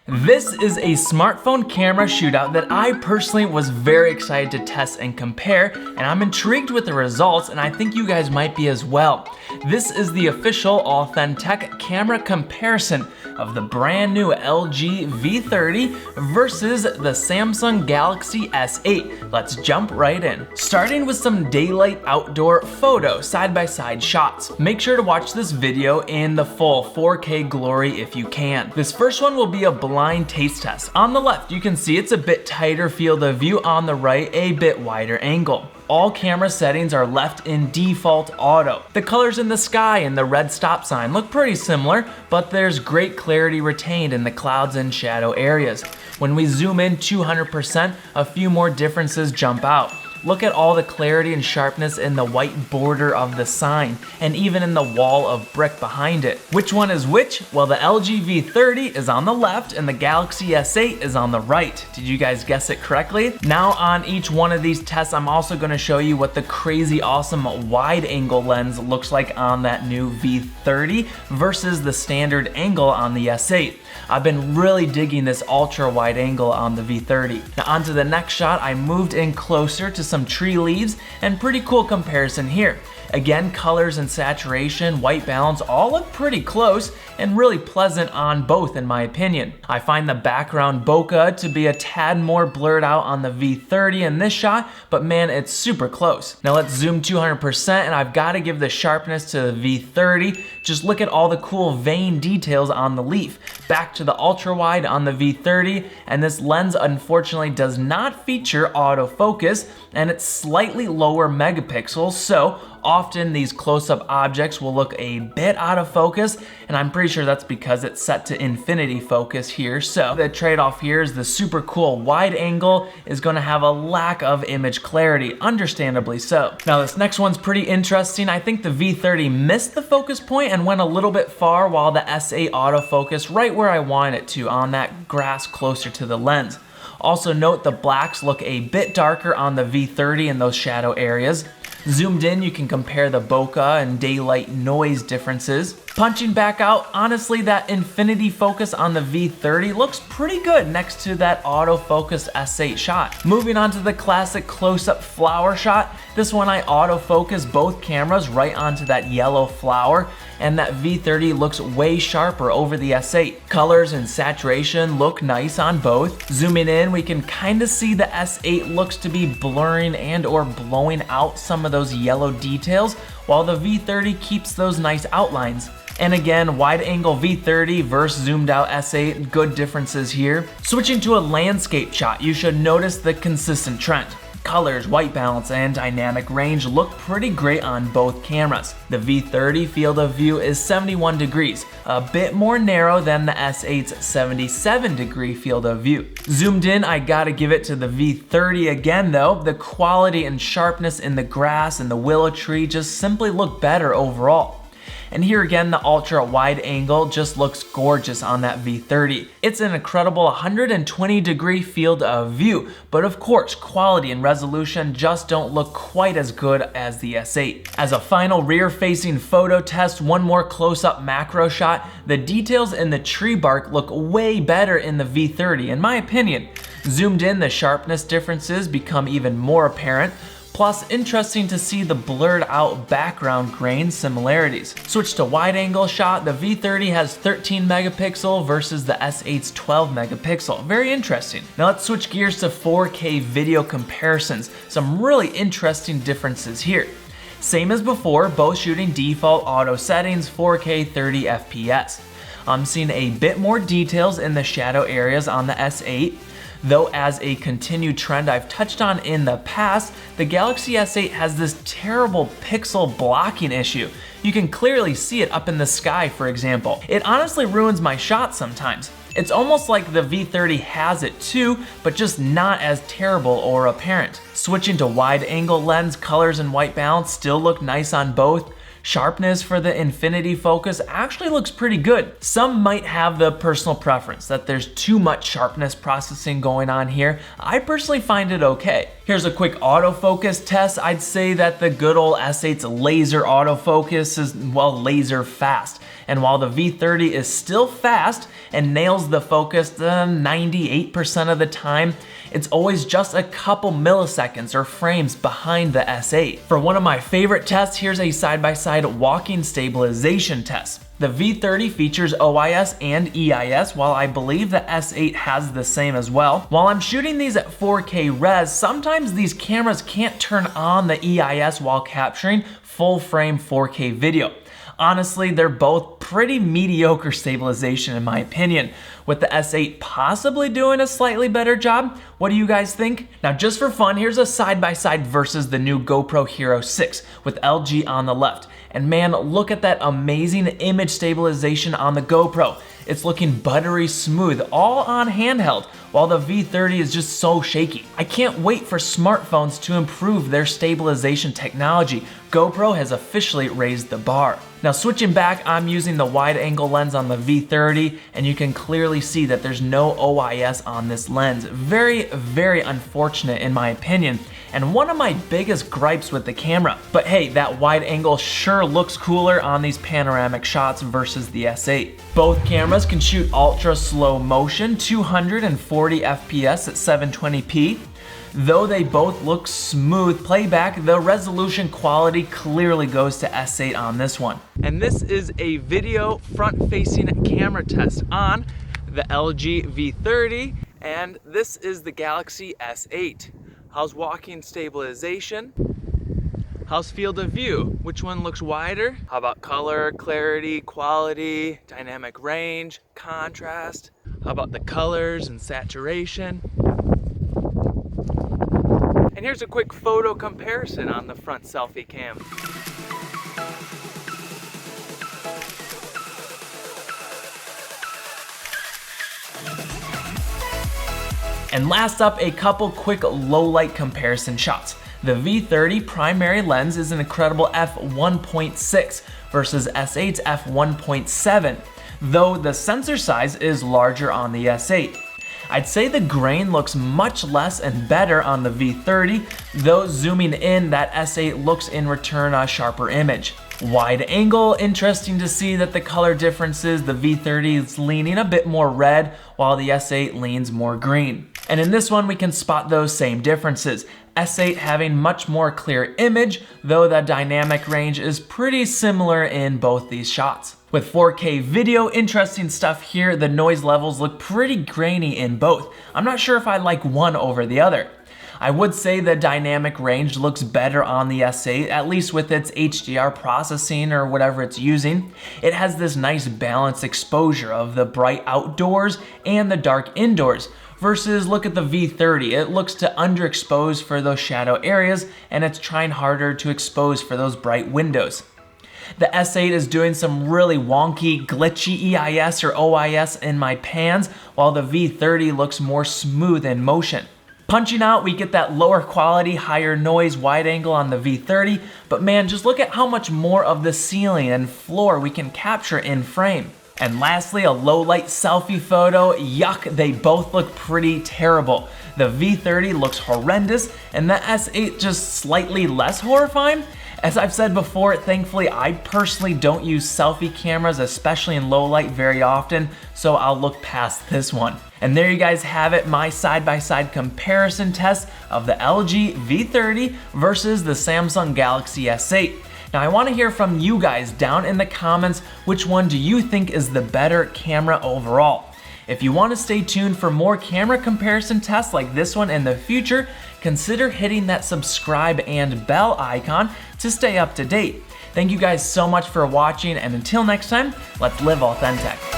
This is a smartphone camera shootout that I personally was very excited to test and compare, and I'm intrigued with the results, and I think you guys might be as well. This is the official Authentech camera comparison of the brand new LG V30 versus the Samsung Galaxy S8. Let's jump right in. Starting with some daylight outdoor photo side-by-side shots. Make sure to watch this video in the full 4K glory if you can. This first one will be a blind taste test. On the left, you can see it's a bit tighter field of view. On the right, a bit wider angle. All camera settings are left in default auto. The colors in the sky and the red stop sign look pretty similar, but there's great clarity retained in the clouds and shadow areas. When we zoom in 200%, a few more differences jump out. Look at all the clarity and sharpness in the white border of the sign, and even in the wall of brick behind it. Which one is which? Well, the LG V30 is on the left and the Galaxy S8 is on the right. Did you guys guess it correctly? Now on each one of these tests, I'm also gonna show you what the crazy awesome wide angle lens looks like on that new V30 versus the standard angle on the S8. I've been really digging this ultra wide angle on the V30. Now onto the next shot, I moved in closer to some tree leaves, and pretty cool comparison here. Again, colors and saturation, white balance, all look pretty close and really pleasant on both in my opinion. I find the background bokeh to be a tad more blurred out on the V30 in this shot, but man, it's super close. Now let's zoom 200% and I've got to give the sharpness to the V30. Just look at all the cool vein details on the leaf. Back to the ultra wide on the V30, and this lens unfortunately does not feature autofocus, and it's slightly lower megapixels, so often these close-up objects will look a bit out of focus, and I'm pretty sure that's because it's set to infinity focus here. So the trade-off here is the super cool wide angle is going to have a lack of image clarity, understandably so. Now this next one's pretty interesting. I think the V30 missed the focus point and went a little bit far, while the S8 autofocused right where I wanted it to, on that grass closer to the lens. Also note the blacks look a bit darker on the V30 in those shadow areas. Zoomed in, you can compare the bokeh and daylight noise differences. Punching back out, honestly, that infinity focus on the V30 looks pretty good next to that autofocus S8 shot. Moving on to the classic close-up flower shot. This one I autofocus both cameras right onto that yellow flower, and that V30 looks way sharper over the S8. Colors and saturation look nice on both. Zooming in, we can kind of see the S8 looks to be blurring and or blowing out some of those yellow details, while the V30 keeps those nice outlines. And again, wide angle V30 versus zoomed out S8, good differences here. Switching to a landscape shot, you should notice the consistent trend. Colors, white balance, and dynamic range look pretty great on both cameras. The V30 field of view is 71 degrees, a bit more narrow than the S8's 77 degree field of view. Zoomed in, I gotta give it to the V30 again though. The quality and sharpness in the grass and the willow tree just simply look better overall. And here again, the ultra wide angle just looks gorgeous on that V30. It's an incredible 120 degree field of view, but of course, quality and resolution just don't look quite as good as the S8. As a final rear facing photo test, one more close up macro shot, the details in the tree bark look way better in the V30 in my opinion. Zoomed in, the sharpness differences become even more apparent. Plus, interesting to see the blurred out background grain similarities. Switch to wide angle shot, the V30 has 13 megapixel versus the S8's 12 megapixel. Very interesting. Now let's switch gears to 4K video comparisons. Some really interesting differences here. Same as before, both shooting default auto settings, 4K 30 FPS. I'm seeing a bit more details in the shadow areas on the S8. Though as a continued trend I've touched on in the past, the Galaxy S8 has this terrible pixel blocking issue. You can clearly see it up in the sky, for example. It honestly ruins my shots sometimes. It's almost like the V30 has it too, but just not as terrible or apparent. Switching to wide angle lens, colors and white balance still look nice on both. Sharpness for the infinity focus actually looks pretty good. Some might have the personal preference that there's too much sharpness processing going on here. I personally find it okay. Here's a quick autofocus test. I'd say that the good old S8's laser autofocus is, well, laser fast. And while the V30 is still fast and nails the focus 98% of the time, it's always just a couple milliseconds or frames behind the S8. For one of my favorite tests, here's a side-by-side walking stabilization test. The V30 features OIS and EIS, while I believe the S8 has the same as well. While I'm shooting these at 4K res, sometimes these cameras can't turn on the EIS while capturing full frame 4K video. Honestly, they're both pretty mediocre stabilization in my opinion, with the S8 possibly doing a slightly better job. What do you guys think? Now just for fun, here's a side-by-side versus the new GoPro Hero 6 with LG on the left. And man, look at that amazing image stabilization on the GoPro. It's looking buttery smooth, all on handheld, while the V30 is just so shaky. I can't wait for smartphones to improve their stabilization technology. GoPro has officially raised the bar. Now switching back, I'm using the wide angle lens on the V30, and you can clearly see that there's no OIS on this lens. Very, very unfortunate in my opinion, and one of my biggest gripes with the camera. But hey, that wide angle sure looks cooler on these panoramic shots versus the S8. Both cameras can shoot ultra slow motion, 240 FPS at 720p. Though they both look smooth playback, the resolution quality clearly goes to S8 on this one. And this is a video front-facing camera test on the LG V30, and this is the Galaxy S8. How's walking stabilization? How's field of view? Which one looks wider? How about color, clarity, quality, dynamic range, contrast? How about the colors and saturation? And here's a quick photo comparison on the front selfie cam. And last up, a couple quick low light comparison shots. The V30 primary lens is an incredible f1.6 versus S8's f1.7, though the sensor size is larger on the S8. I'd say the grain looks much less and better on the V30, though zooming in, that S8 looks in return a sharper image. Wide angle, interesting to see that the color differences, the V30 is leaning a bit more red, while the S8 leans more green. And in this one, we can spot those same differences. S8 having much more clear image, though the dynamic range is pretty similar in both these shots. With 4K video, interesting stuff here, the noise levels look pretty grainy in both. I'm not sure if I like one over the other. I would say the dynamic range looks better on the S8, at least with its HDR processing or whatever it's using. It has this nice balanced exposure of the bright outdoors and the dark indoors. Versus look at the V30, it looks to underexpose for those shadow areas, and it's trying harder to expose for those bright windows. The S8 is doing some really wonky, glitchy EIS or OIS in my pans, while the V30 looks more smooth in motion. Punching out, we get that lower quality, higher noise wide angle on the V30, but man, just look at how much more of the ceiling and floor we can capture in frame. And lastly, a low light selfie photo. Yuck, they both look pretty terrible. The V30 looks horrendous, and the S8 just slightly less horrifying. As I've said before, thankfully I personally don't use selfie cameras, especially in low light, very often, so I'll look past this one. And there you guys have it, my side-by-side comparison test of the LG V30 versus the Samsung Galaxy S8. Now I want to hear from you guys down in the comments, which one do you think is the better camera overall? If you want to stay tuned for more camera comparison tests like this one in the future, consider hitting that subscribe and bell icon to stay up to date. Thank you guys so much for watching, and until next time, let's live authentic.